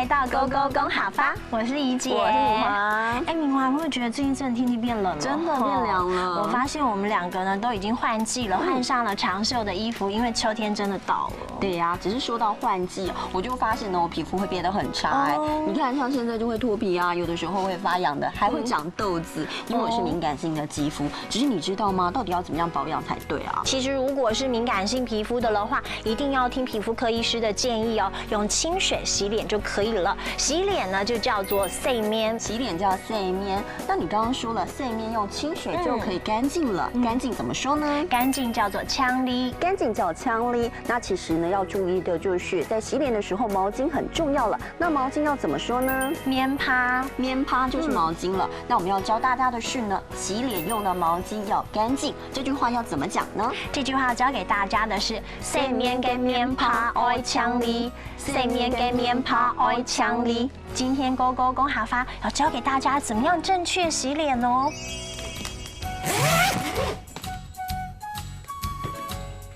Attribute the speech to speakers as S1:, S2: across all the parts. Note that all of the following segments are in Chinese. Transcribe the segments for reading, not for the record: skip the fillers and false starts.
S1: 来到勾勾公好发，我是怡姐，
S2: 我是敏华。
S1: 哎，敏华，会不会觉得最近真的天气变冷了？
S2: 真的变凉了。
S1: 我发现我们两个呢都已经换季了，换上了长袖的衣服，因为秋天真的到了。
S2: 对呀，只是说到换季，我就发现呢，我皮肤会变得很差。你看，像现在就会脱皮啊，有的时候会发痒的，还会长痘子，因为我是敏感性的肌肤。只是你知道吗？到底要怎么样保养才对啊？
S1: 其实如果是敏感性皮肤的话，一定要听皮肤科医师的建议哦，用清水洗脸就可以了。洗脸呢就叫做洗面，
S2: 洗脸叫洗面。那你刚刚说了，洗面用清水就可以干净了，干净怎么说呢？
S1: 干净叫做呛哩，
S2: 干净叫呛哩。那其实呢要注意的就是在洗脸的时候，毛巾很重要了。那毛巾要怎么说呢？
S1: 棉趴，
S2: 棉趴就是毛巾了。那我们要教大家的是呢，洗脸用的毛巾要干净。这句话要怎么讲呢？
S1: 这句话要教给大家的是洗面跟棉趴爱呛哩，洗面跟棉趴爱呛哩。今天勾勾公好发要教给大家怎么样正确洗脸哦。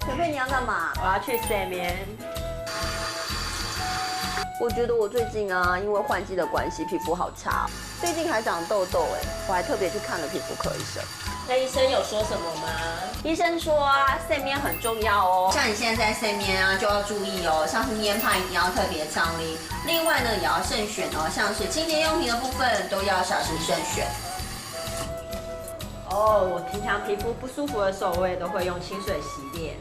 S2: 菲菲，你要干嘛？
S3: 我要去洗面。
S2: 我觉得我最近啊，因为换季的关系，皮肤好差，最近还长痘痘哎，我还特别去看了皮肤科医生。
S3: 那医生有说什么吗？
S2: 医生说啊，洗面很重要哦。像你现在在洗面啊，就要注意哦，像是棉趴一定要特别呛哩。另外呢，也要慎选哦，像是清洁用品的部分都要小心慎选。
S3: 哦，我平常皮肤不舒服的时候，我也都会用清水洗脸。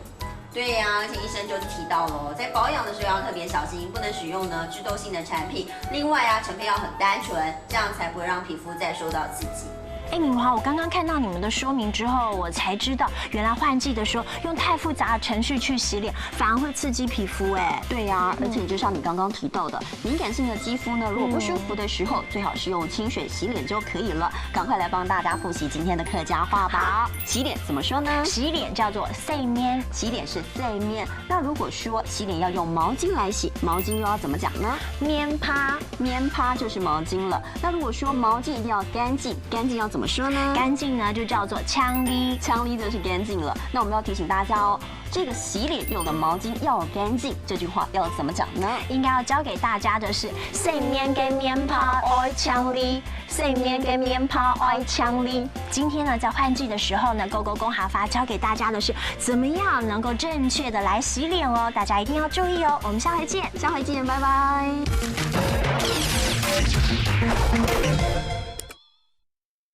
S2: 对呀，而且医生就提到了，在保养的时候要特别小心，不能使用呢致痘性的产品。另外啊，成分要很单纯，这样才不会让皮肤再受到刺激。
S1: 哎，敏华，我刚刚看到你们的说明之后，我才知道原来换季的时候用太复杂的程序去洗脸，反而会刺激皮肤。哎，
S2: 对呀，而且就像你刚刚提到的，敏感性的肌肤呢，如果不舒服的时候，最好是用清水洗脸就可以了。赶快来帮大家复习今天的客家话吧。洗脸怎么说呢？
S1: 洗脸叫做洗面，
S2: 洗脸是洗面。那如果说洗脸要用毛巾来洗，毛巾又要怎么讲呢？
S1: 棉趴，
S2: 棉趴就是毛巾了。那如果说毛巾一定要干净，干净要怎么说呢？
S1: 干净呢就叫做呛哩，
S2: 呛哩就是干净了。那我们要提醒大家哦，这个洗脸用的毛巾要干净，这句话要怎么讲呢？
S1: 应该要教给大家的是洗面跟棉趴爱呛哩，洗面跟棉趴爱呛哩。今天呢，在换季的时候呢，勾勾公好发教给大家的是怎么样能够正确的来洗脸哦，大家一定要注意哦。我们下回见，
S2: 下回见，拜拜。